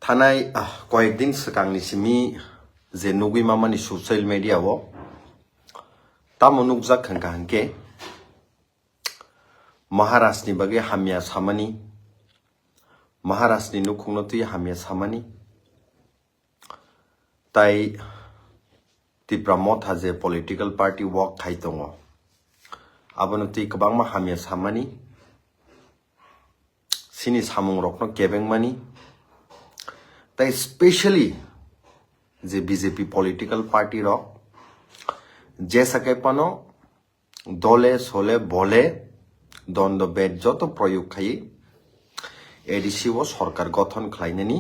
থানায় কয়েকদিন সিগাংনি সিমি যে নুগুই মামানি সোশ্যাল মিডিয়াও তামো নুকজাক খানকা হানকে महाराष्ट्रनि बागै हामिया सामानि महाराष्ट्रनि नुखुंनो तुय हामिया सामानि ताई तिप्रा मथा जे पॉलिटिकल पार्टी वर्क खाइ दङ आबनो तुय गोबां हामिया सामानि सिनि सामुं रखनो केबेंमानि ताई स्पेशली जे बीजेपी पॉलिटिकल पार्टी रक जे सके पानो दले सोले बोले দ্বন্দ্ব বেদ যত প্রয়োগ খাই এডিসিও সরকার গঠন খাইনানি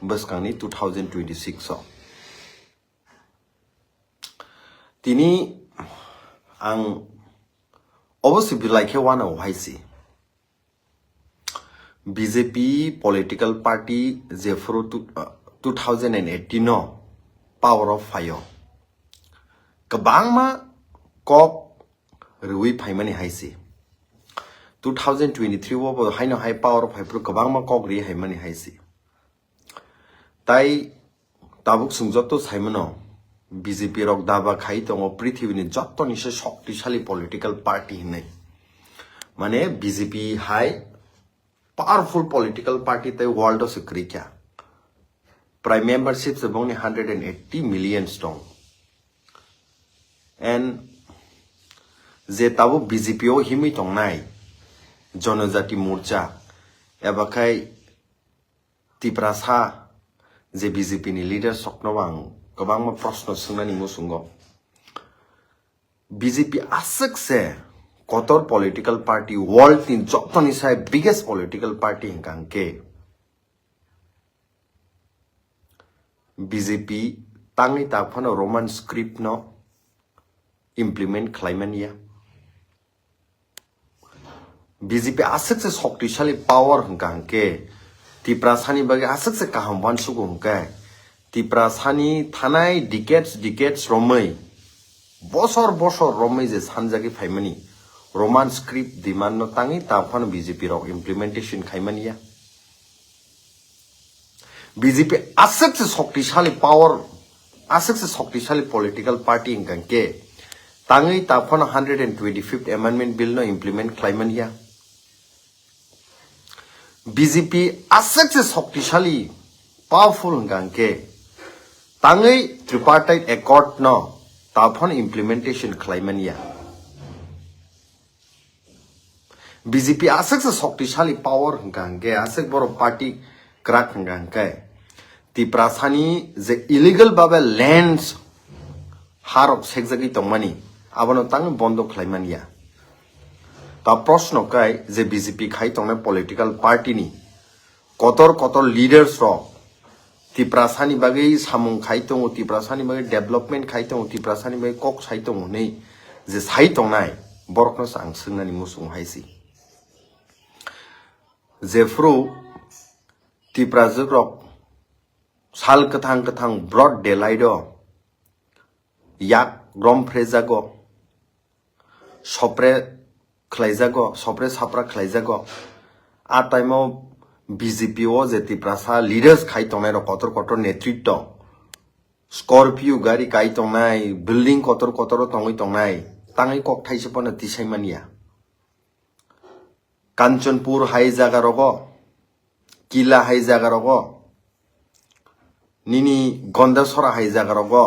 বসকাংনি 2026 তিনি আং অবশ্যই বিলাইকে ওয়ানাও হাইসি বিজেপি পলিটিক্যাল পার্টি যে ফ্রো 2018 পাওয়ার অফ ফাইও গোबांमा কক रुई फाइमानि हाइसि 2023 वो हाइनो हाई पावर ऑफ हाइप्रो गोबांमा कगरि हाइमानि हाइसि ताई ताबुक सुंजतो साइमनो बीजेपी रक दाबा खाइ दङ पृथ्वीनि जत्तनिसे शक्तिशाली पॉलिटिकल पार्टी हिनै माने BJP high powerful political party तै वर्ल्ड से क्रिका प्राइम मेंबरशिप से बंगनि 180 मिलियन दं एंड जे ताबु बीजेपी ओ हिमै दंनाय जनजाति मोर्चा एबाखाय तिप्रासा जे बीजेपी नि लीडर सकनोबां गोबां प्रश्न सोंनानि मुसुंगो बीजेपी आसक से कतर पॉलिटिकल पार्टी वर्ल्ड नि जतनि साय बिगेस्ट पॉलिटिकल पार्टी हिंगांके बीजेपी तांनि ताफानो रोमान स्क्रिप्ट न इम्प्लीमेंट खालामनिया बीजेपी आसक से शक्तिशाली पावर हंकांके तिप्रासानी बागे आसक से काहम वानसुगो हंका तिप्रासानी थानाय डिकेट्स रोमै बसर रोमै जे सानजागी फाइमानी रोमान स्क्रिप्ट डिमांड न तांगी ताफान बीजेपी रक इम्प्लीमेंटेशन खाइमानिया बीजेपी आसक से शक्तिशाली पावर आसक से शक्तिशाली पॉलिटिकल पार्टी हंकांके तांगी ताफान 125th अमेंडमेंट बिल न इम्प्लीमेंट खाइमानिया बीजेपी आसक से शक्तिशाली पावरफुल गांके तांगै ट्रिपार्टाइट एकॉर्ड न ताफन इम्प्लीमेंटेशन खालामनिया बीजेपी आसक से शक्तिशाली पावर गांके आसक बरो पार्टी क्राक गांके तिप्रासानी जे इलीगल बाबे लैंड्स हारक सेकजागी तंमानी आबनो तांग बंद खालामनिया ता प्रश्न काय जे बीजेपी खाइ तंगने पॉलिटिकल पार्टी नि कतर लीडर्स रो तिप्रासानी बागै सामुं खाइ तंगो तिप्रासानी बागै डेभलपमेंट खाइ तंगो तिप्रासानी बागै कक साइ तंगो नै जे साइ तंनाय बरकनो सांग सोंनानि मुसुं हाइसि जेफ्रु तिप्राजोक रक साल कथां ब्रड डेलाइड याक ग्रम फ्रेजागो सप्रे खलाइजागो सप्रे साप्रा खलाइजागो आ टाइमो बीजेपी ओ जे तिप्रासा लीडर्स खाइ तंनाय र कतर नेतृत्व स्कॉर्पियो गाड़ी खाइ तंनाय बिल्डिंग कतर तंगै तंनाय तांगै कक थाइसेपन तिसाइमानिया कांचनपुर हाइ जागा रगो किला हाइ जागा रगो निनी गंदासरा हाइ जागा रगो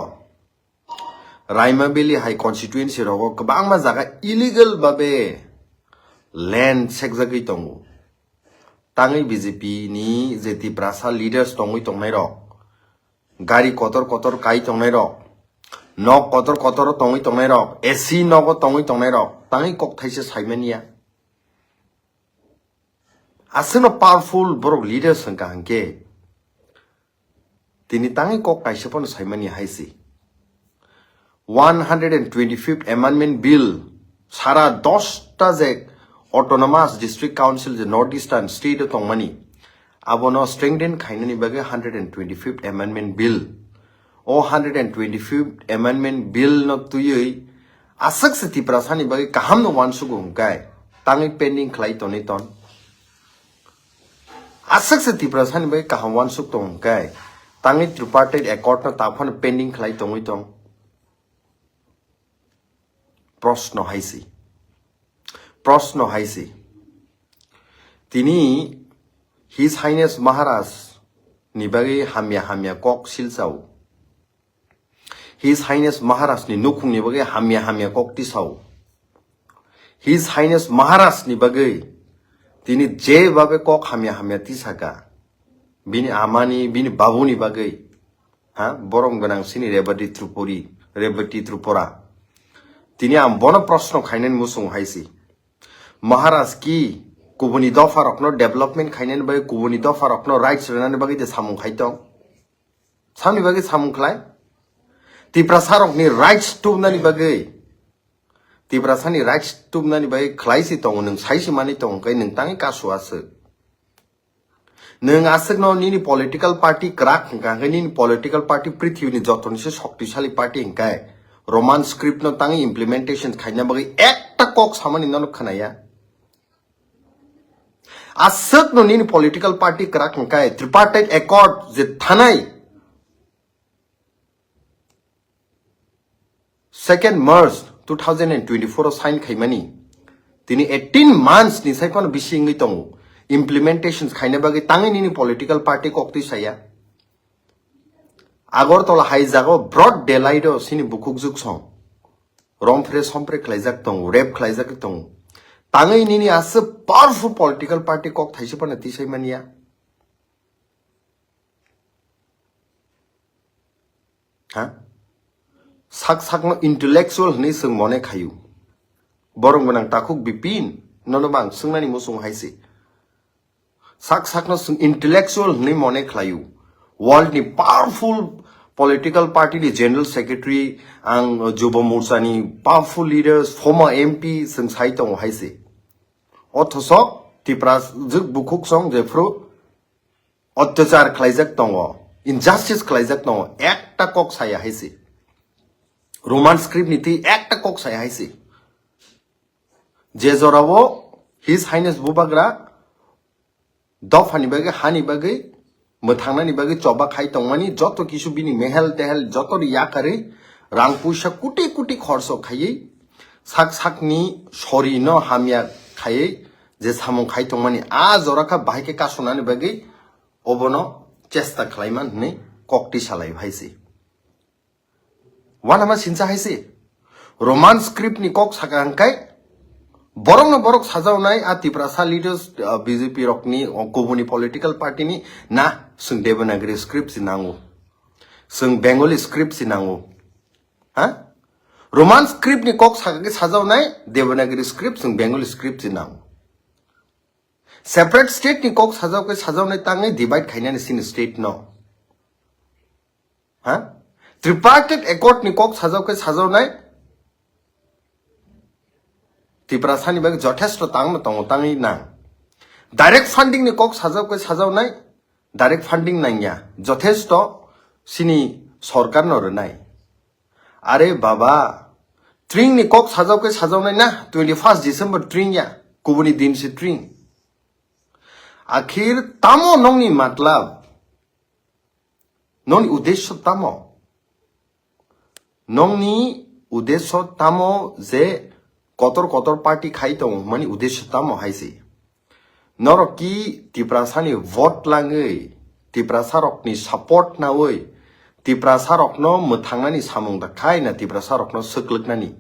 रायमाबेली हाई कन्स्टिट्युएन्सी रगो गोबां जागा इलीगल बाबे लैंड सेकजागै दंगो तांगै बीजेपी नि जे तिप्रासा लीडर्स दंगै तंनाय र गाड़ी कतर काइ तंनाय र न कतर तंगै तंनाय र एसी नगो तंगै तंनाय र तांगै कक थाइसे साइमानिया आसनो पावरफुल बरक लीडर्स हंका हंके तिनि तांगै कक काइसेपन साइमानि हाइसि 125th अमेंडमेंट बिल सारा 10टा जे ऑटोनोमस डिस्ट्रिक्ट काउंसिल जे नॉर्थ ईस्टर्न स्टेट तंगमानि आबनो स्ट्रेंथेन खाइनानि बागे 125th अमेंडमेंट बिल ओ 125th अमेंडमेंट बिल न तुयै आसक से तिप्रासानि बागे काहाम न वानसुगो हंकाय तांगै पेंडिंग खलाइ तनै तन asek se Tiprasani bai kahamwan suk tong kai tangi tripartite accord no taphan pending khlai tongoi tong প্রশ্ন হাইছি তিনি his highness মহারাজ নিবাগে হামিয়া cock সিলসাও his highness মহারাজ নি নুখুং নিবাগে হামিয়া cock তিসাও his highness মহারাজ নিবাগে তিনি যেভাবে কক হামিয়া তিসাকা বিনি আমানি বিনি বাবুনি বাগে হ্যাঁ বরং গোনাংসিনি রেবতী ত্রিপুরা তিনি বন প্রশ্ন খাইনেন মুসুং হাইছি মহারাজ কি কুবনি দফারকনো ডেভেলপমেন্ট খাইনেন বাই কুবনি দফারকনো রাইটস রেনানি বাগি দে সামুং খাইতং সামনি বাগি সামুং খ্লাই তিপ্রাসারকনি রাইটস টুমনানি বাগি তিপ্রাসানি রাইটস টুমনানি বাগি খ্লাইসि তং नों साइसि मानि तंग kai नों tangi kasuase नों आसकनो निनि पलिटिकल पार्टी क्राक गांगै निनि पलिटिकल पार्टी पृथ्वीनि जतनसे शक्तिशाली पार्टी हिंकाय रोमान स्क्रिप्ट नो तांगी इम्प्लीमेंटेशन खाइना बगै एकटा कक सामानि ननो खनाया आसक नो निनि पॉलिटिकल पार्टी क्राक काय ट्रिपार्टाइट एकॉर्ड जे थानाय 2nd March 2024 साइन खाइमानि तिनि 18 months नि साइफन बिसिङै दङ इम्प्लीमेंटेशन खाइना बगै तांगी निनि पॉलिटिकल पार्टी कक्ति साया আগরতলা হাইজাগো ব্রড ডেলাইড সিনি বুকুক जुग सं रमफ्रे समफ्रे खलाइजाक दं रेप खलाइजाक दं ताङै निनि आसो पावरफुल पॉलिटिकल पार्टी कक थाइसेपन तिसैमानिया हा साकनो इंटेलेक्चुअल हनै जों मने खायु बरं गोनां ताकुक बिपिन ननबां सोंनानि मुसुं हाइसे साकनो जों इंटेलेक्चुअल हनै मने खायु वर्ल्ड नि पावरफुल पॉलिटिकल पार्टी नि जनरल सेक्रेटरी आं जुब मोर्चानि पावरफुल लीडर्स फॉर्मर एमपी जों साइटं हाइसे अथस तिप्रास जुग बुकुक सं जेफ्रु अत्याचार खलाइजाक दङ इनजास्टिस खलाइजाक दङ एकटा कक साया हाइसे रोमान स्क्रिप्ट निति एकटा कक साया हाइसे जे जरावो हिज हाइनेस बुबाग्रा दफानि बागे हानि बागे मोथांनानि बागे चबा खाइ तंमानि जत किसु बिनि मेहेल तेहेल जत याकारै रां पैसा कुटी कुटी खर्च खायै साकनि सरि न हामिया खायै जे सामु खाइ तंमानि आ जराखा बाहायके कासनानि बागे अबनो चेष्टा खालायमान नै कक्ति सालाय भाइसे वानामा सिनसा हाइसे रोमान स्क्रिप्ट नि कक साकांकाय बरक साजावनाय आ तिप्रासा लीडर्स बीजेपी रकनि गुबुननि पॉलिटिकल पार्टी नि ना जों देवनागरी स्क्रिप्ट सिनांगौ जों बेंगली स्क्रिप्ट सिनांगौ हा रोमान स्क्रिप्ट नि कक साकाके साजावनाय देवनागरी स्क्रिप्ट जों बेंगली स्क्रिप्ट सिनांगौ सेपरेट स्टेट नि कक साजावनाय ताङै डिवाइड खाइनानि सिन स्टेट न हा ट्रिपार्टाइट एकॉर्ड नि कक साजावनाय तिप्रासानि बागे जथेष्ट ताङै ना डाइरेक्ट फंडिंग नि कक साजावनाय डाइरेक्ट फंडिंग नांया जथेष्ट सिनि सरकार न रनाय अरे बाबा ट्रिंग नि कक साजावनाय ना 21 डिसेम्बर ट्रिंग या गुबुननि दिन से ट्रिंग आखिर तामो नंनि मतलब नंनि उद्देश्य तामो नंनि उद्देश्य तामो जे कतर पार्टी खाइ दं माने उद्देश्य तामो हाइसे नरकी तिप्रासानि भोट लाङै तिप्रासारकनि सपोर्ट नावै तिप्रासारकनो मोथांनानि सामुं दाखाय ना तिप्रासारकनो सोक्लकनानि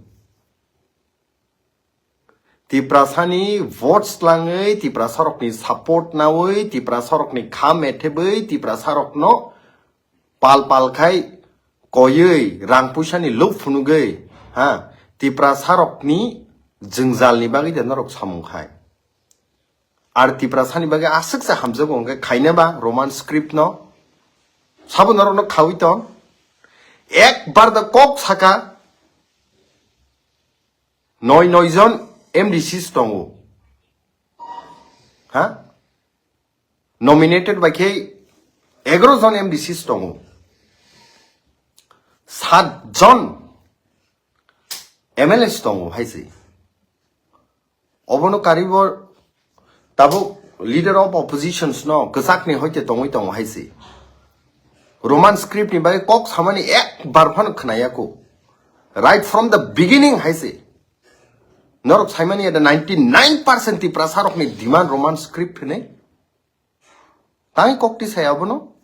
तिप्रासानि भोट्स लाङै तिप्रासारकनि सपोर्ट नावै तिप्रासारकनि खाम एथेबै तिप्रासारकनो पालखाय कयै रां पैसानि लुप फुनुगै हा तिप्रासारकनि जोंजालनि बागै देनरक सामुंखाय आरो तिप्रासानि बागै आसकसा हामजोगो अंगे खाइनोबा रोमान स्क्रिप्ट न साबनरनो खावितन एक बार द कक साका नय जन एमडीसीस दङ हा नमिनेटेड बायखे 11 जन एमडीसीस दङ 7 जन एमएलएस दङ हाइसे अबनो कारिबर Tabo leader of oppositions no kesak ni hoite tongoi tong haisi Roman script ni bagi kok samani ek barfan khnaya ko right from the beginning haisi norok saimani ada 99% Tiprasarokni demand Roman script ne tangi kokti saya bono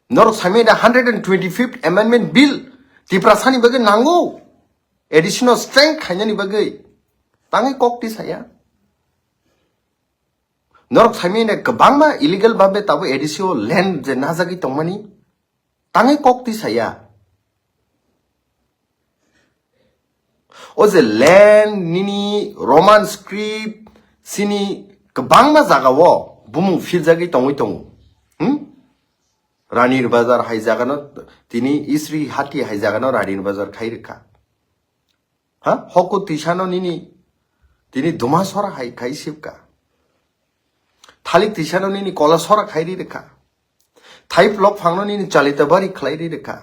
norok saimani ada 125th amendment bill Tiprasani bagi nangu additional strength hanya ni bagi tangi kokti saya norok saimani kebangma illegal babe tabu additional land je nazagi tongmani tangi kokti saya oze land nini Roman script sini kebangma zagawo bumung fil jagi tongoi tongo Ranir Bazar hai jagano tini isri hati hai jagano Ranir Bazar khai rekha ha hoko tisano nini tini dumasora hai khai sipka thalik tisano nini kolasora khai rekha thai blok phangno nini chalita bari khlai rekha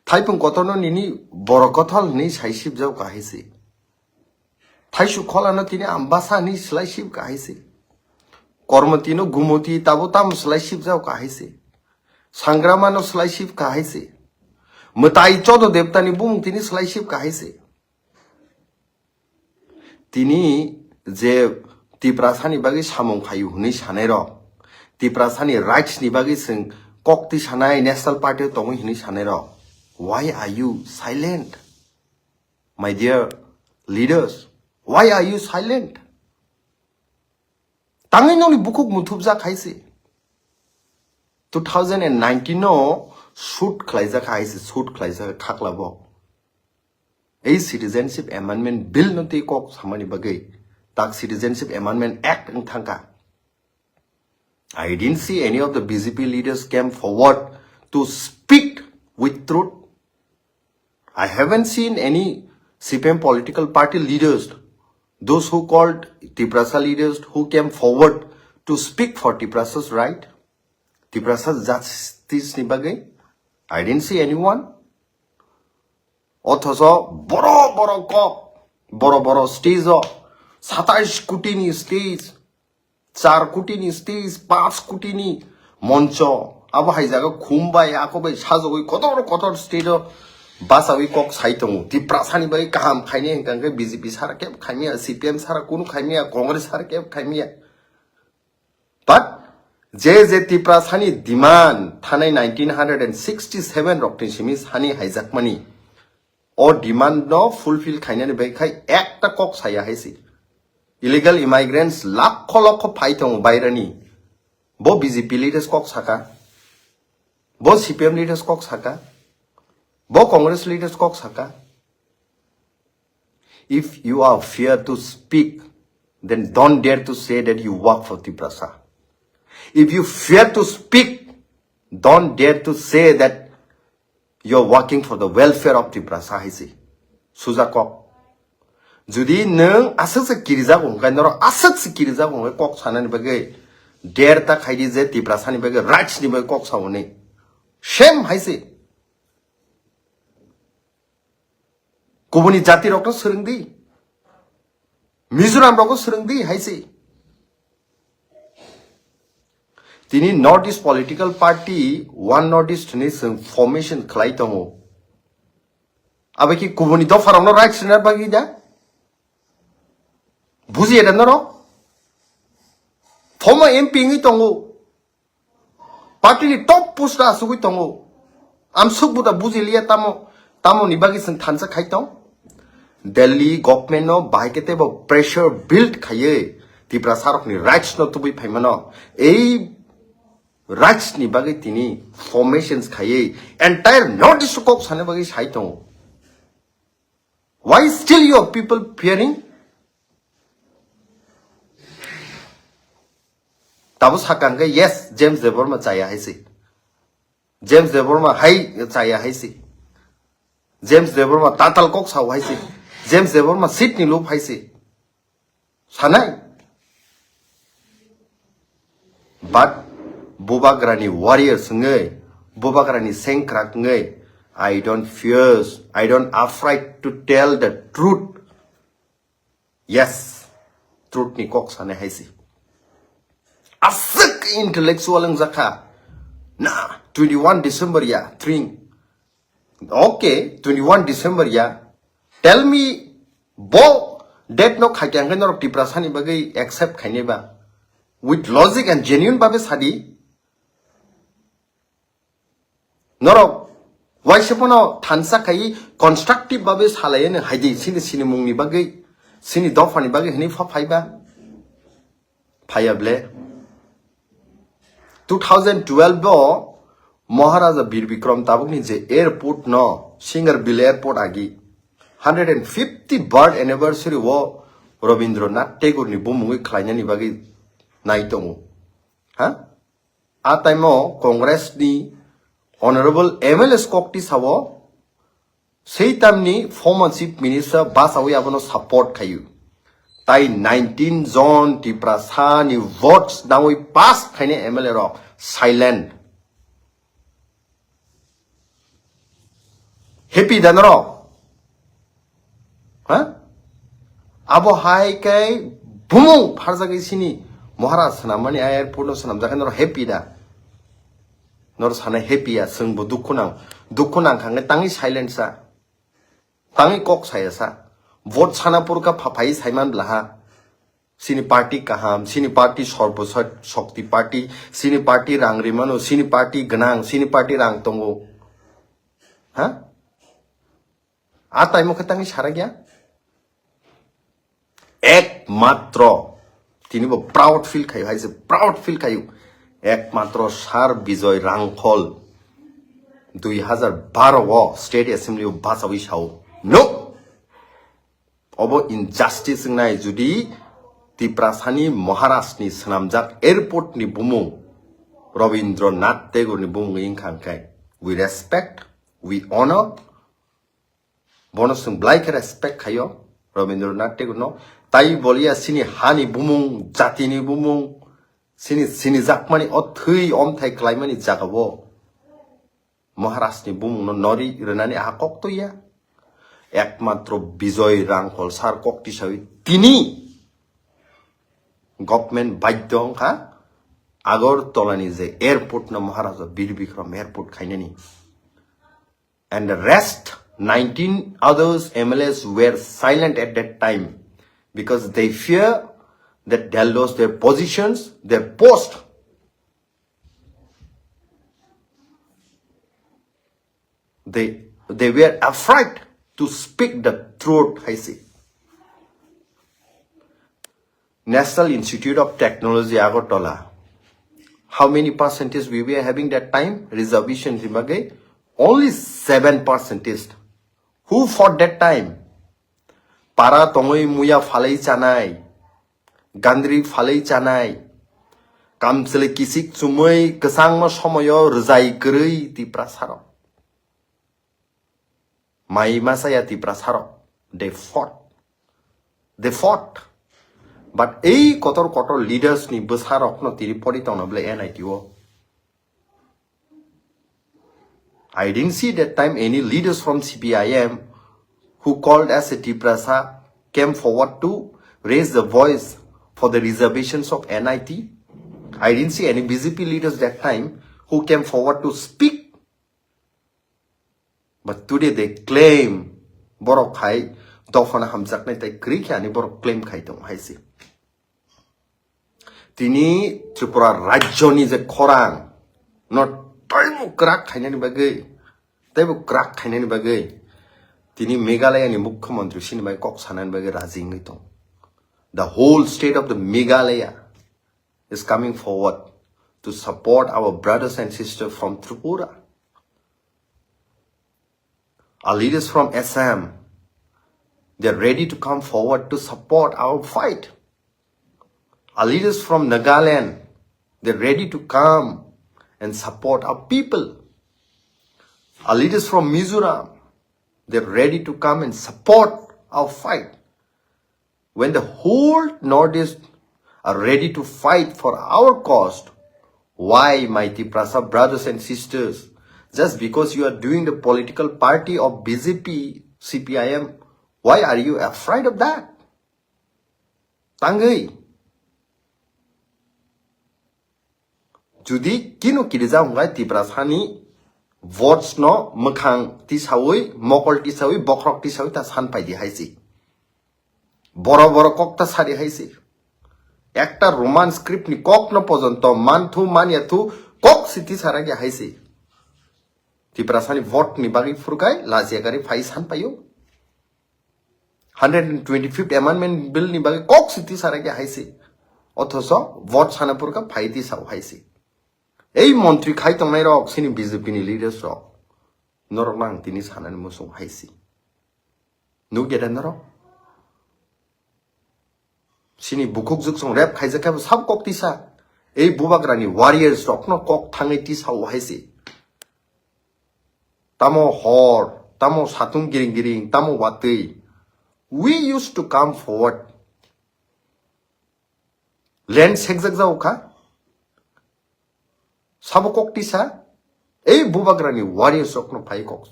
thai pung kotono nini borokothal ni saisip jau kahisi thai su kholano tini ambasa ni slaisip kahisi kormotino gumoti tabo tam slaisip jau kahisi Sangramano slaiship kahise. Mutai chodo deptani bung tini slaiship kahise. Tini je Tiprasani bagi samong kayu huni sanero. Tiprasani rights ni bagi sing kokti sanai national party tongi huni sanero. Why are you silent? My dear leaders, why are you silent? Tangi noni bukuk mutubza kaise. 2019 no shoot khlaija khaise shoot khlaija khaklabo a citizenship amendment bill no te kok samani bagai tak citizenship amendment act ng thangka I didn't see any of the BJP leaders came forward to speak with truth I haven't seen any CPIM political party leaders those who called Tiprasa leaders who came forward to speak for Tiprasa's right Tiprasa justice ni bagai I didn't see anyone othoso boro stage 27 কোটি ni stage 4 কোটি ni stage 5 কোটি ni মঞ্চ abo haijaga khumbai akobai sajogoi kotor stage basawi kok saitong Tiprasani bagai kaham khaini engkang BJP sara ke khaimia CPIM sara kunu khaimia Congress sara ke khaimia but je Tiprasani demand thanai 1967 roktin simi hani haijakmani o demand no fulfill khainani bai khai ekta kok saya haisi illegal immigrants lakho phaitong bairani bo BJP leaders kok saka bo CPIM leaders kok saka bo Congress leaders kok saka if you are fear to speak then don't dare to say that you work for Tiprasa If you fear to speak, don't dare to say that you're working for the welfare of Tiprasa haisi. Suzakok. Judi nung asak se kirija gong kai noro asak se kirija gong kok sanani bagai dare ta khaidi je Tiprasa ni bagai rights ni bagai kok saune. Shame haisi. Kubuni jati rokno serengdi. Mizoram rokno serengdi haisi. Tini Northeast political party one Northeast nation formation khlai tongo abeki kubuni do farano rights ner bagi da buji edan no former MP ngi tongo party ni top post a sugui tongo am sugbuda buji liya tamo ni bagi sing thansa khai tong Delhi government no baikete bo pressure build khaye Tiprasarok ni rights no tubi phaimano ei rights ni bagai tini formations khaye entire notice kok sane bagai saitong why still your people fearing tabu sakanga yes James Debbarma chaya haisi James Debbarma hai chaya haisi James Debbarma tatal kok sau haisi James Debbarma sit ni lup haisi sanai but Bubagrani warriors ngai, Bubagrani sengkrak ngai. I don't fear, I don't afraid to tell the truth. Yes, truth ni kok sane haisi asik intellectual ang zaka na 21 December ya tring okay 21 December ya tell me bo date no khakyang no Tiprasani bagai accept khaine ba with logic and genuine babe sadi norok Waisapono tansa kai constructive babe salayen haidi sini mungni bagai sini dofani bagai hini fa phaiba phayable 2012 bo Maharaja Bir Bikram Tabukni je airport no Singarbil airport agi 150 birth anniversary wo Rabindranath Tagore ni bumungi khwlainai bagi naitongu ha a time mo congress ni Honorable MLS Kokti Sawo, say tamni former chief minister Basawi abono support kayu. Tai 19 zone Tiprasani votes now we pass kane MLA rock silent. Happy danro. Huh? Abo hai kai bumung pharzagi sini Maharaj sanamani airport no sanam jakan happy da. Nor sana happy ya sung bu dukunang kang tangi silence sa tangi kok saya sa vote sana pur ka phapai saiman blaha sini party kaham sini party sorbosat shakti party sini party rangrimano sini party ganang sini party rang tongo ha atai mo katangi sara gya ek matro tini bo proud feel khayu haise proud feel khayu একমাত্র sir Bijoy Rangkhal 2012 state assembly বাসাবি সাও নো of injustice নাই যদি তিপ্রাসানি মহারাষ্ট্রনি সনামজাক airport নি বুমুং রবীন্দ্রনাথ টেগোর নি বুমুং ইনখানকাই উই রেসপেক্ট উই অনার বনসং ব্লাইকে রেসপেক্ট খাইও রবীন্দ্রনাথ টেগোর নো তাই বলিয়া সিনি হানি বুমুং জাতিনি বুমুং sini jakmani othui omthai klaimani jagabo Maharashtra ni bumung no nori renani hakok to ya ekmatro bijoy rangkol sar kokti sawi tini government baidong ha agor tolani je airport no Maharaja Bir Bikram airport khainani and the rest 19 others MLAs were silent at that time because they fear that they lost their positions, their post. They were afraid to speak the truth, I see. National Institute of Technology, Agartala. How many percentage we were having that time? Reservation, only 7%. Who fought that time? Para tongoi muya falai chanai. Gandri falai chanai kamsele kisik chumai kesang ma somoyo rzai grei Tiprasarok mai masaya Tiprasarok they fought but ei kotor leaders ni Basarok no tiripori tonable NITO I didn't see that time any leaders from CPIM who called as a Tiprasa came forward to raise the voice for the reservations of NIT. I didn't see any BJP leaders that time who came forward to speak. But today they claim borok khai dofana hamjak nai tai Greek ani borok claim khai tong haisi. Tini Tripura rajyoni je khorang not taibu krak khainani bagai tini Meghalaya ni mukhyamantri sini bai kok sanan bagai raji ngai tong the whole state of the Meghalaya is coming forward to support our brothers and sisters from Tripura. Our leaders from Assam, they're ready to come forward to support our fight. Our leaders from Nagaland, they're ready to come and support our people. Our leaders from Mizoram, they're ready to come and support our fight. When the whole Northeast are ready to fight for our cause, why, my Tiprasa brothers and sisters, just because you are doing the political party of BJP, CPIM, why are you afraid of that? Tangai. Judi kino kiriza hungai Tiprasani votes no mekhang tisawi mokol tisawi bokrok tisawi ta san pai di haisi. Boro boro kok ta sari haisi. Ekta roman script ni kok no pojonto manthu maniathu kok siti sara gya haisi. Tiprasani vote ni bagi furkai laziagari fai san payo. 125th amendment bill ni bagi kok siti sara gya haisi. Othoso vote sanapurka fai ti sau haisi. Ei montri khai tong nai rok sini BJP ni leaders rok norok nang tini sanan musung haisi nu geda norok sini bukuk juk song rap khai jaka sab kok tisa ei bubagrani warriors rok no kok thangai ti sau haisi tamo hor tamo satung giring giring tamo watei we used to come forward land sekjak jau kha Sabo kok tisa, bubagrani warriors okno pai kok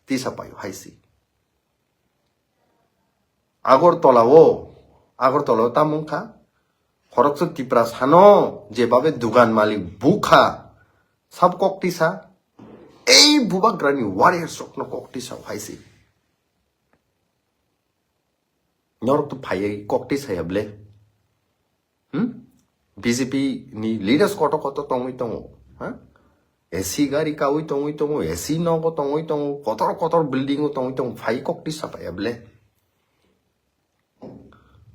tisa payo haisi. Agor tolawo tamung kha, horokso Tiprasano je babe dugan malik bukha, sab kok tisa, bubagrani warriors okno kok tisa haisi. Norok tu pai kok tisa ya ble. BJP ni leaders koto tongi tongo. AC gari ka ui tongo AC no ko tongo kotor building ko tongo fai kok ti sapa ya ble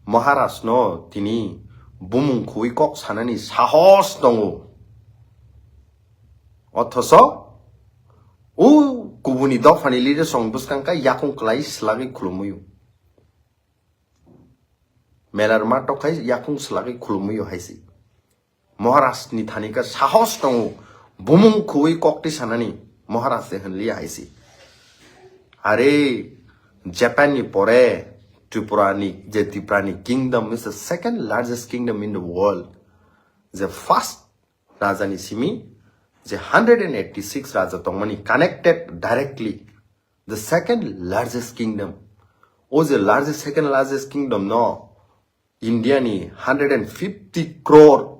Maharashtra no tini bumung khui kok sanani sahos tongo othoso kubuni dofani leader song buskang ka yakung klai slagi khulumuyu melar ma tokai yakung slagi khulumuyu haisi Maharashtra ni thani ka sahos tongo bumung khui kokti sanani Maharashtra hanliya haisi are Japan ni pore Triprani kingdom is the second largest kingdom in the world the first raja ni simi the 186 raja tongmani connected directly the second largest kingdom the second largest kingdom no India ni 150 crore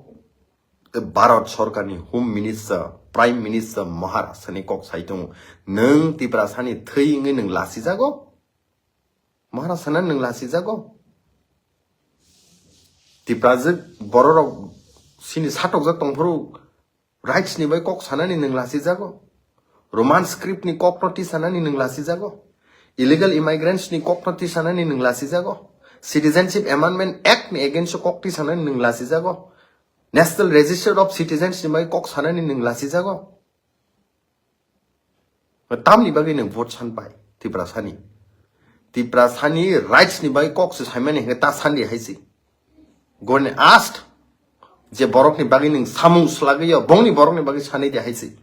the Bharat Sarkar ni Home Minister, Prime Minister Maharashtra ni kok saitung neng Tiprasani thei ngai neng lasi jago Maharashtra neng lasi jago Tiprasik borok sini satok jak tongphru rights ni bai kok sanani neng lasi jago Roman script ni kok noti sanani neng lasi jago illegal immigrants ni kok noti sanani neng lasi jago Citizenship Amendment Act ni against kok ti sanani neng lasi jago National Register of Citizens ni mai kok sanani ning lasi jago. Tam ni bagi ning vote san pai Tiprasani rights ni bai kok su saimani he ta san di haisi. Gone asked je borok ni bagi ning samung slagi yo bong ni borok ni bagi sani di haisi.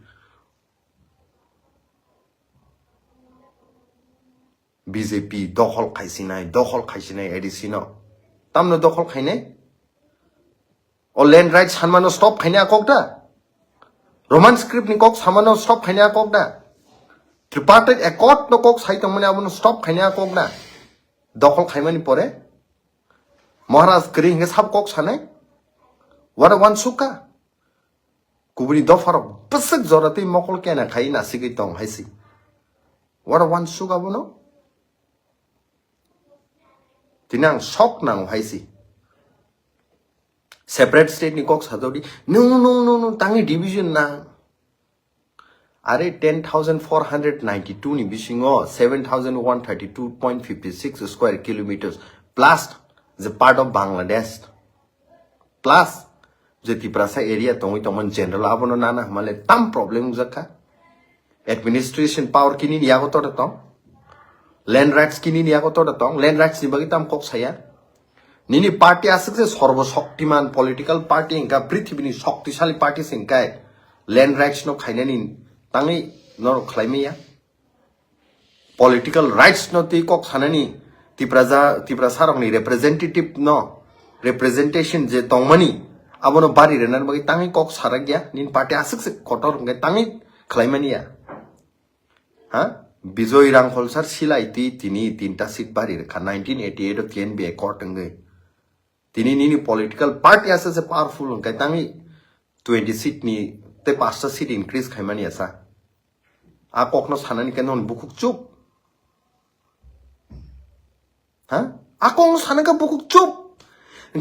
BJP dokhol khaisinai edisino. Tam no dokhol khainai O land rights hanmano stop khainya kokda Roman script ni kok samano stop khainya kokda Tripartite accord no kok sai tongmani abono stop khainya kokda dokhol khaimani pore Maharashtra kri hinga sab kok sanai wara wan suka kubuni dofar pasik zorati mokol kena khai na sigi tong haisi wara wan suka bono tinang sok nang haisi Separate state ni kok sadodi no tangi division na are 10,492 ni bisingo 7,132.56 square kilometers plus the part of Bangladesh plus the Tiprasa area tongi tongman general abono nana male tam problem zakka administration power kini ni yago to tong land rights kini ni yago to tong land rights ni bagi tam kok saya Nini party asik se sorbo shaktiman political party inka prithibini shaktishali party singkai land rights no khainani tangi no khlaimiya political rights no ti kok sanani Tiprasarokni representative no representation je tongmani abono bari renan bagi tangi kok saragya nin party asik se kotor ngai tangi khlaimaniya ha Bijoy Rangholsar silai tini tinta seat bari rekha 1988 of TNB court ngai tini nini political party asa se powerful kai tangi 20 seat ni te 5 seat increase khaimani asa a kokno sanani kenon bukuk chup ha a kokno sanaka bukuk chup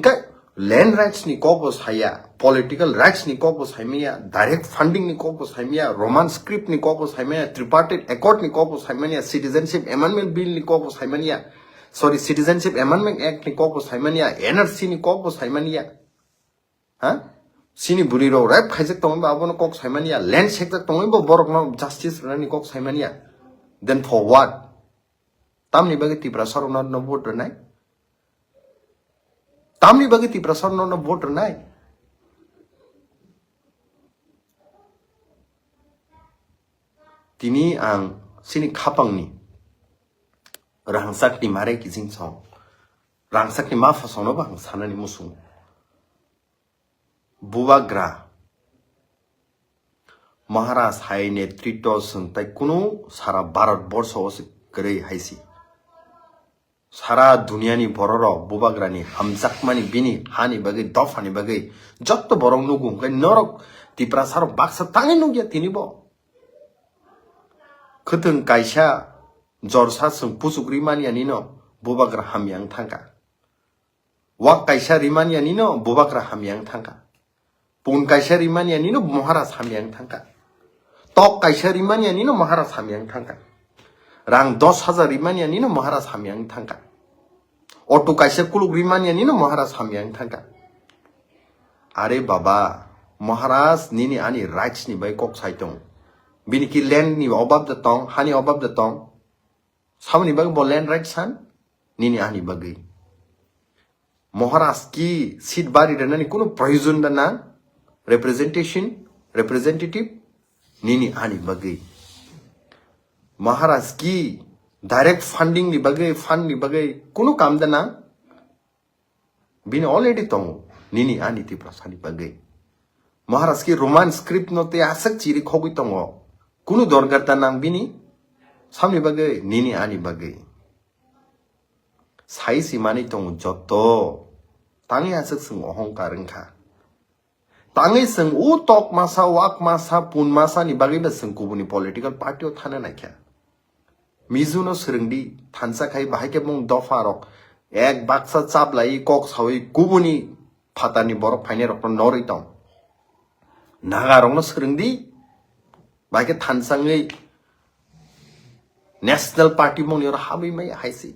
kai land rights ni kokos haya political rights ni kokos haimia direct funding ni kokos haimia roman script ni kokos haimia tripartite accord ni kokos haimia citizenship amendment bill ni kokos haimia sorry citizenship amendment act ni kokos haimia nrc ni kokos haimia ha sini buriro rap khaijak tong ba abono kok haimia land sekta tong ba borok no justice rani kok haimia then for what tamni bagi Tiprasarokno no vote nai tamni bagi Tiprasarokno no vote nai tini ang sini khapangni rangsak ni mare kijing song rangsak ni ma fasono bang sanani musung bubagra Maharaj high नेतृत्व संगताई कुनु सारा भारत वर्ष ओसे गरे HiAce सारा दुनिया नि बररो बुबाग्रानी हमजाकमानी बिनी हानि बगे दफानी बगे जत्तो बरं नुगु गै नरक तिप्रासारक बाक्सा ताङै नुगिया तिनिबो खथों काइसा जरसा जों पुसुग्रि मानियानिनो बुबाग्रा हामियां थांगा वाक काइसा रिमानियानिनो बुबाग्रा हामियां थांगा पुन काइसा रिमानियानिनो महाराज हामियां थांगा टक काइसा रिमानियानिनो महाराज हामियां थांगा रां 10,000 रिमानियानिनो महाराज हामियां थांगा ऑटो काइसा कुलुग रिमानियानिनो महाराज हामियां थांगा अरे बाबा महाराज निनी आनी राइट्स नि बाय कक साइतों बिनिकी लैंड नि अबाब द तों हानि अबाब द तों सामनि बाग बो लैंड राइट्स सान निनी आनी बागै महाराज की सीट बारी दनानि कुनु प्रयोजन दना representative nini ani bagai महाराज की डायरेक्ट फंडिंग नि बागै फंड नि बागै कुनु काम दना बिन ऑलरेडी तों निनी आनी तिप्रासानि बागै महाराज की रोमान स्क्रिप्ट नोते आसक चिरि खोगै तों कुनु दरगार दना बिनी सामनि बागै निनी आनी बागै साइसि मानि तों जत्तो ताङै आसक जों अहंकार ओंखा ताङै जों उ टक मासा वाक मासा पुन मासा नि बागै बा जों गुबुननि पलिटिकल पार्टियाव थानो नायखा मिजुनो सोरंदि थानसाखाय बाहायके बुं दफारक एक बाक्सा चापलाई कक सावै गुबुननि फातानि बरफ फाइने रक नरै दं नागारंनो सोरंदि बाहायके थानसाङै नेशनल पार्टी मनियर हाबै मै हाइसि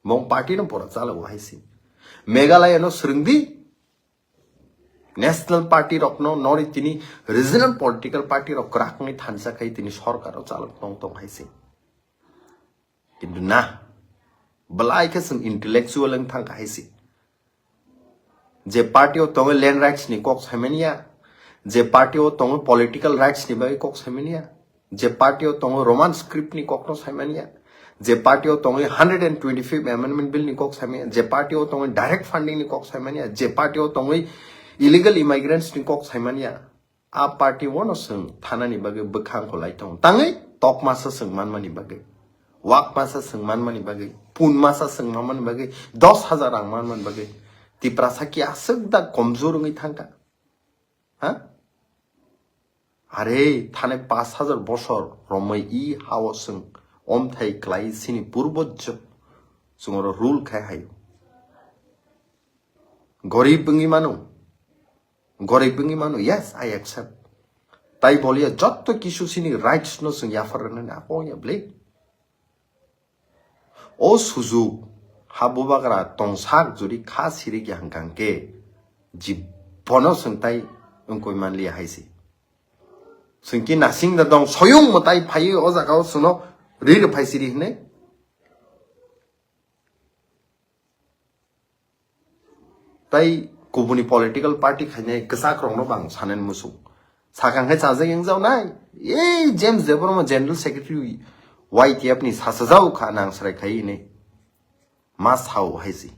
मं पार्टी न पर चालौ हाइसि मेघालय न सोरंदि नेशनल पार्टी रखनो नरि तिनी रिजनल पॉलिटिकल पार्टी रक राखनै थानसाखाय तिनी सरकार चालक दं दं हाइसि किन्तु ना बलाय के जों इंटेलेक्चुअल ओं थांखा हाइसि जे पार्टीयाव दङ लैंड राइट्स नि कक साइमेनिया जे पार्टीयाव दङ पॉलिटिकल राइट्स नि बागै कक साइमेनिया जे पार्टीयाव दङ रोमान स्क्रिप्ट नि ककनो साइमेनिया जे पार्टीयाव दङ 125 अमेंडमेंट बिल नि कक साइमेनिया जे पार्टीयाव दङ डायरेक्ट फंडिंग नि कक साइमेनिया जे पार्टीयाव दङ illegal immigrants ni kok saimania a party wono sung thanani bage bekhang ko laitong tangai tok masa sung manmani bage wak masa sung manmani bage pun masa sung manmani bage 10,000 rang manmani bage tiprasaki asuk da komjor ngai thangka ha are thane 5,000 boshor romai I hawo sung omthai klai sini purbojjo sungoro rule khai hayo gorib bungi manu गरीब बंगी मानो yes I accept ताई बोलिया जत्तो किसु सिनी rights no सं याफरन आको या ब्ले ओ सुजु हाबुबागरा तंसाक जुरि खा सिरि ग्याहंगां के जिबनो संताई उनको मान लिया हाइसि संकी नासिंग द दं सयं मताई फायो ओ जागाव सुनो रिर फाइसिरि हने ताई गुबुननि पलिटिकल पार्टी खायनाय गसाक रंनो बां सानेन मुसु साखांखाय साजे यंजाव नाय ए James Debbarma general secretary YTF नि सासजाव खा नां सरायखाय ने मास हाउ हाइसि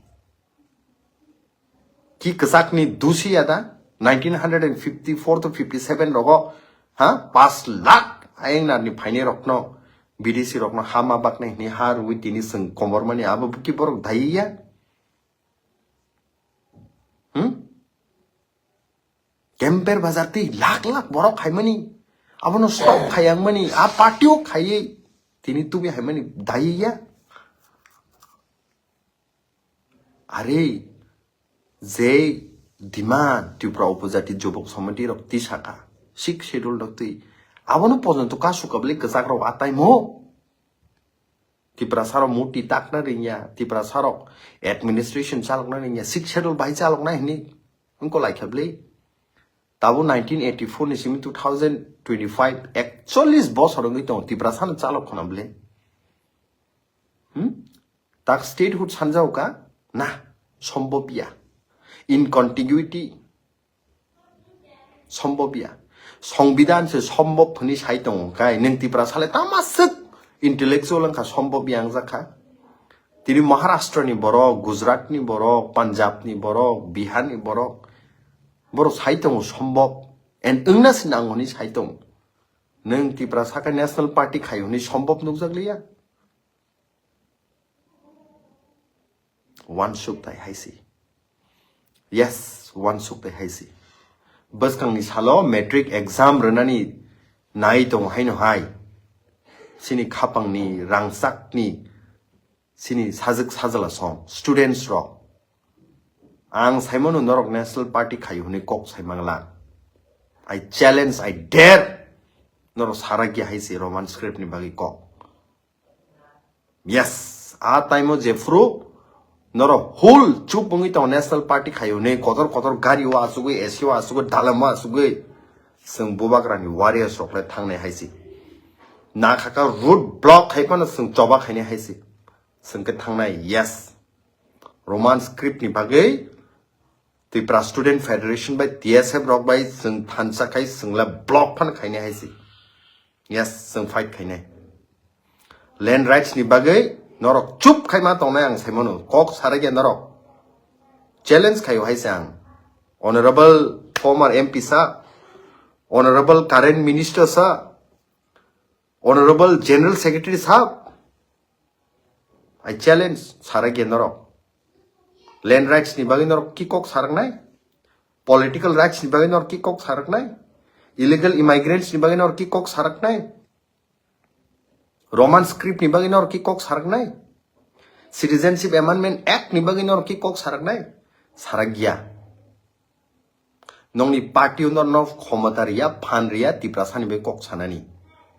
कि गसाकनि दुसि यादा 1954 to 57 रगो हा 5 लाख आयंनानि फाइने रखनो बिदेशी रखनो हामा बाकने नि हार wi तिनि सं कमरमानि आबो बुकि बरक धाइया Kemper bazar ti lak borok haimani. Abono stop khayang mani. A partyo khaye. Tini tu bi haimani daiya. Are ze demand Tripura opposite jobok somati rok tisaka. Sik schedule rok ti. Abono pojonto kasukable kesak rok atai mo. Tiprasarok muti takna rinya. Tiprasarok administration chalok na rinya. Sik schedule bai chalok na hini. Unko like hable. Tabo 1984 ni simi 2025 actually boss horong ito Tiprasan chalok konable. Tak statehood sanjao ka na sombobia in contiguity sombobia সংবিধান se sombob phuni saitong kai ning Tiprasale tamasuk intellectual angka sombobia angzaka tini Maharashtra ni borok Gujarat ni borok Punjab ni borok Bihar ni borok Boro saitong sombop and ungna sinangoni saitong neng Tiprasaka National Party khayoni sombop nukjagliya one suk tai haisi yes one suk tai haisi baskang ni salo metric exam renani nai tong haino hai sini khapang ni rangsak ni sini sajak sajala som students ro Ang Simon Norok National Party khayuni kok saimangla. I challenge, I dare. Norok saragi haisi Roman script ni bagi kok. Yes, a time Jeffru Norok whole chupungi to National Party khayuni kotor gari wa asugui esio asugui dalama asugui sung bubagrani warriors rokle thangne haisi. Na khaka road block khaipan sung choba khaine haisi. Sung ke thangnai yes. Roman script ni bagi Tripura Student Federation by TSF rock by sung thansa kai sungla block phan khaine haisi yes sung fight khaine land rights ni bagai norok chup khaima tongnai ang saimono kok sarage norok challenge khayo haisang honorable former MP sa honorable current minister sa honorable general secretary sa I challenge sarage norok land rights ni bagay nor kikok sarak nai political rights ni bagay nor kikok sarak nai illegal immigrants ni bagay nor kikok sarak nai Roman script ni bagay nor kikok sarak nai citizenship amendment act ni bagay nor kikok sarak nai saragya nong ni party nor khomataria phanria Tiprasani be kok sanani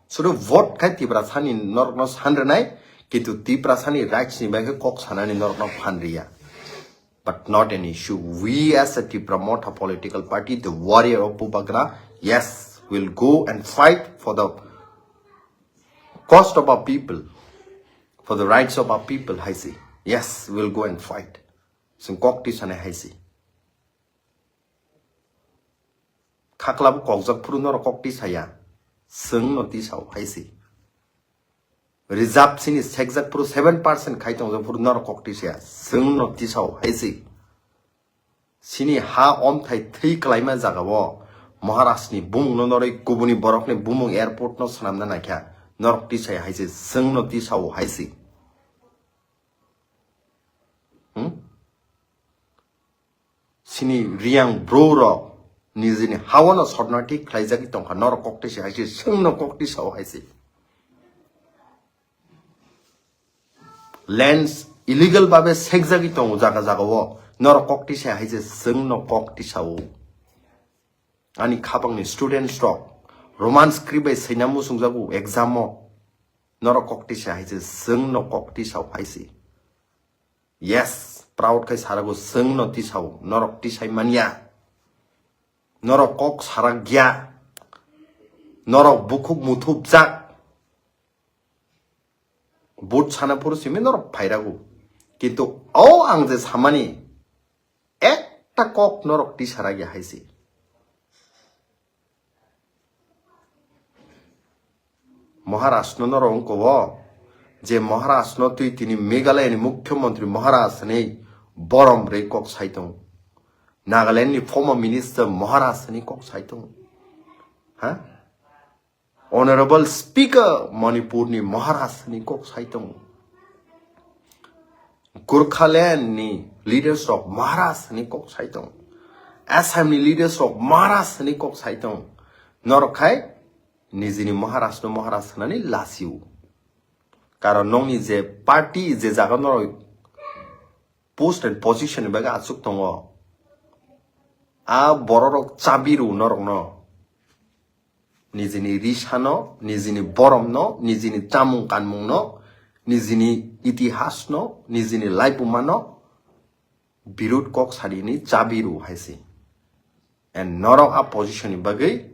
suru vote kai Tiprasani nor no sanranai kitu Tiprasani rights ni bagay kok sanani nor no phanria But not an issue. We as a Tripura political party, the warrior of Pubagra, yes, will go and fight for the cost of our people, for the rights of our people, I say. Yes, we'll go and fight. Sing kokti sane I say. Kaklab kokzak puru nor kokti saya. Sing noti sao I say. Reserve sin is exact pro 7% kaitong the puru nor kokti saya. Sing noti sao I say. Sini ha om thai 3 climate jagawo Maharashtra ni bung no noroi kubuni borok ni bumung airport no sanamna nakya norok ti sai haise sing no ti sao haise sini riang bro ro nizini hawana sornati khlaijaki tongkha norok kokti sai haise sing no kokti sao haise lands illegal babe segjagi tong jaga jagawo norok kokti sai haise sing no kokti sao Ani khabang ni student stock Roman script by senamu sungjagu exam mo norok kokti sai haise sing no kokti sao haise yes proud kai sarago sing no ti sao norok ti sai mania norok kok saragya norok bukuk muthub jak bot sana puru simi norok phairagu kintu o ang je samani ekta kok norok ti saragya haise Maharashtra norong ko je Maharashtra tui tini Meghalaya ni Mukhyamantri Maharashtra ni Borom re kok saitong Nagaland ni former minister Maharashtra ni kok saitong honorable speaker Manipur ni Maharashtra ni kok saitong Gurkhaland ni leaders of Maharashtra ni kok saitong Assam ni leaders rok Maharashtra ni kok saitong norok khai nijini Maharashtra ni lasiu. Karon nongni je party je jaga norok post and position baga asuk tongo. A bororok chabiru norok no. Nijini rishano, nijini borom no, nijini chamung kanmung no, nijini itihas no, nijini laipuma no, birut kok sari ni chabiru haisi. And norok a position bagai,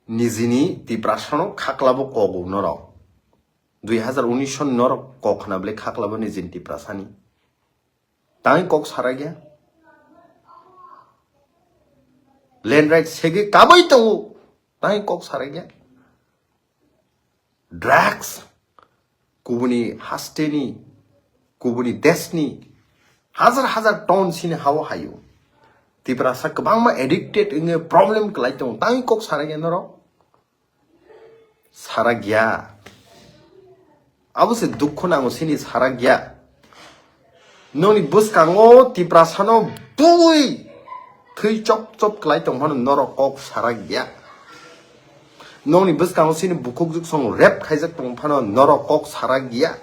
nijini Tiprasarokno khaklabo kogu norok. 2019 norok kok nable khaklabo nijini Tiprasani. Tangi kok saragya. Land right sege kabai tongu. Tangi kok saragya. Drugs. Kubuni hasteni. Kubuni desni. Hazar ton sini hawa hayu. Tiprasarokno bangma addicted inge problem kelai tongu. Tangi kok saragya norok. Saragya. Abu se dukho nango sini saragya. Noni bus kango Tiprasarokno bui. Thui chop kelai tong hanu norok kok saragya. Noni bus kango sini bukuk juk song rap khaijak tong phano norok kok saragya.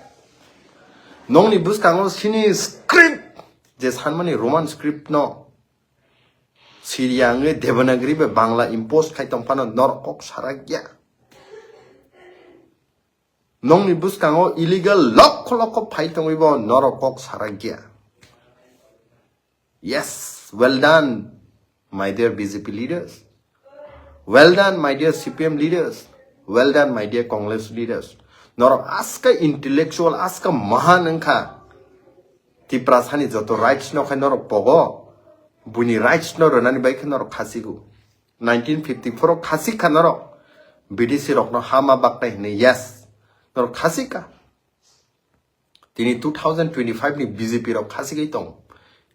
Noni bus kango sini script je sanmani Roman script no. Syria nge Devanagari be Bangla impose khai tong phano norok kok saragya. Nongni bus kango illegal lokko phai tong ibo norok kok saragya. Yes, well done, my dear BJP leaders. Well done, my dear CPIM leaders. Well done, my dear Congress leaders. Norok aska intellectual, aska mahan angka. Tiprasani joto rights no khay norok pogo. Buni rights no ronani bai khay norok khasigu. 1954 khasi kha norok. BDC rok no hama bakta hine yes. Norok khasi ka. Tini 2025 ni BJP rok khasi gai tong.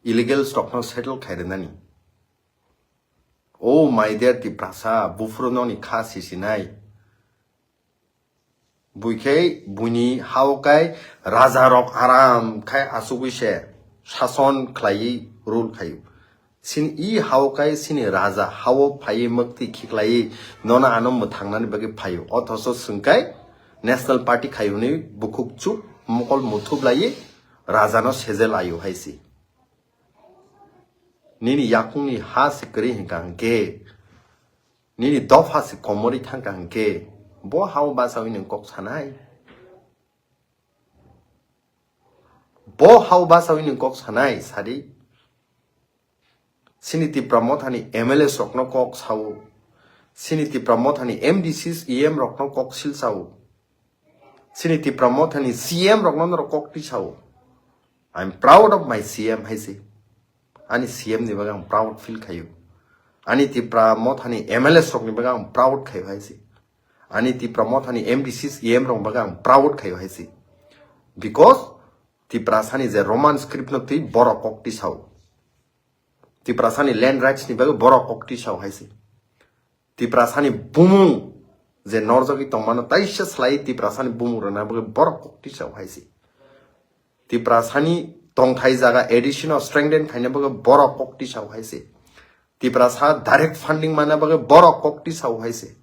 Illegal stock no settle khay nani. Oh my dear Tiprasa, bufro no ni khasi sinai. Buikei buni haukai raja rok aram khai asugushe shason khlai rule khayu. Sin I haukai sini raja hawo phayi makti khiklai nona anom muthangnan bagi phayu. Othoso sungkai National Party khayuni bukuk chu mokol muthublai raja no sezel ayu haisi. Nini yakung ni ha se kri hingangke. Nini dof ha se komori thangangke. Bo hao ba sawi ning kok sanai. Bo hao ba sawi ning kok sanai sari. Sini Tiprasarokno MLA rokno kok sawu. Sini Tiprasarokno MDCs EM rokno kok sil sawu. Sini Tiprasarokno CM rokno kok ti sawu. I'm proud of my CM haisi. Ani CM ni bagang proud feel khayu. Ani Tiprasarokno MLS rok ni bagang proud khayu haisi. Ani Tiprasarokno MDCs EM rok bagang proud khayu haisi. Because Tiprasarokno is a Roman script no ti borok kok ti sawu. Tiprasarokno land rights ni bagang borok kok ti sawu haisi. Tiprasarokno bumung je norjogi tongmano taisha slai Tiprasarokno bumung rona bagang borok kok ti sawu haisi. Tiprasarokno tongthai jaga additional strengthen khaina baga borok kok ti sawu haisi. Tiprasarokno direct funding mana baga borok kok ti sawu haisi.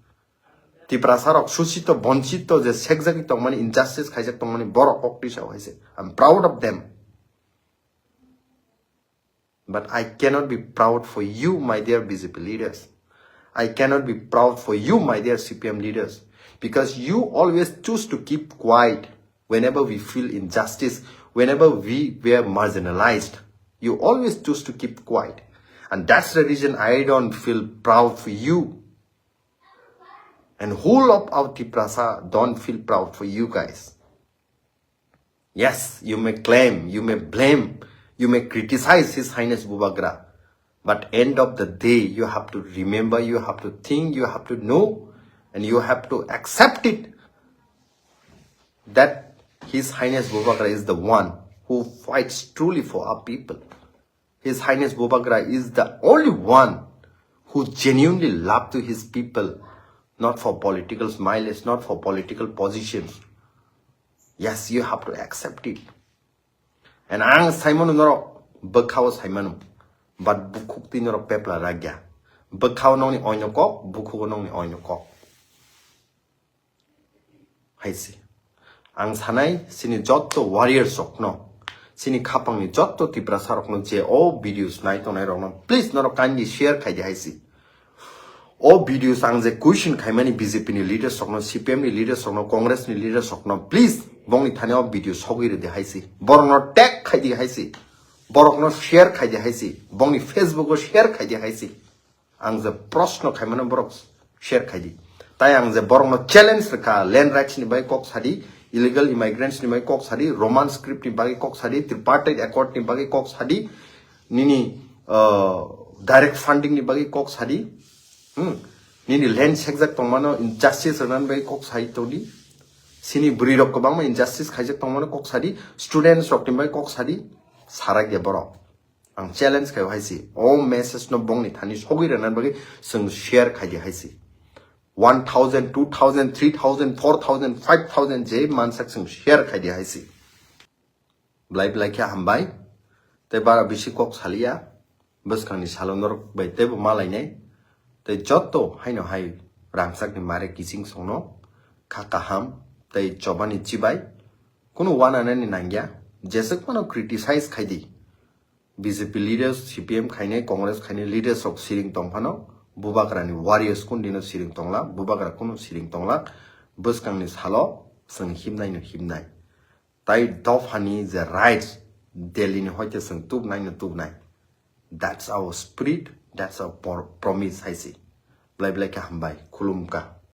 Tiprasarokno susito bonchito je sekjagi tongmani injustice khaijak tongmani borok kok ti sawu haisi. I'm proud of them. But I cannot be proud for you, my dear BJP leaders. I cannot be proud for you, my dear CPIM leaders. Because you always choose to keep quiet whenever we feel injustice, whenever we were marginalized. You always choose to keep quiet. And that's the reason I don't feel proud for you. And whole of our Tiprasarokno don't feel proud for you guys. Yes, you may claim, you may blame, you may criticize His Highness Bubagra. But end of the day, you have to remember, you have to think, you have to know, and you have to accept it that His Highness Bubagra is the one who fights truly for our people. His Highness Bubagra is the only one who genuinely loves to his people, not for political mileage, not for political positions. Yes, you have to accept it. And ang Simon Noro Bakhaw Simon. but bukuk tin ro pepla ragya bakhaw nong ni oino kok bukuk nong ni oino kok haisi ang sanai sini jotto warrior sokno sini khapang ni jotto Tiprasarokno je o videos nai tonai rokno please noro kindly share khai di haisi o videos ang je question khai mani BJP ni leader sokno CPIM ni leader sokno Congress ni leader sokno please bongni thane o video sogui re de haisi borokno tag khai di haisi borokno share khai di haisi bongni Facebook o share khai di haisi ang je proshno khai mani borok share khai di tai ang je borokno challenge ka land rights ni bai kok sadi illegal immigrants ni bai kok sadi Roman script ni bai kok sadi tripartite accord ni bai kok sadi nini direct funding ni bai kok sadi nini land sekjak tongmano injustice ranan bai kok sai todi sini buri rok bang injustice khaijak tongmano kok sadi students rok ni bai kok sadi sarak ge borok ang challenge kai haisi o message no bong ni thani sogui ranan bai sung share khai di haisi 1000 2000 3000 4000 5000 je mansak sung share khai di haisi blai kya hambai te bara bisi kok salia baskang ni salonor bai te malai nei te jotto haino hai ramsak ni mare kising songno khakaham te chobani chibai kuno wana ni nangya jesek mano criticize khai di BJP leaders CPIM khaine Congress khaine leaders of siring tongphano bubagrani warriors kun dino siring tongla bubagra kuno siring tongla baskang ni salo sung himnai no himnai tai dofhani the rights Delhi ni hoite sung tubnai no tubnai that's our spirit that's our promise haisi blai ka hambai khulumka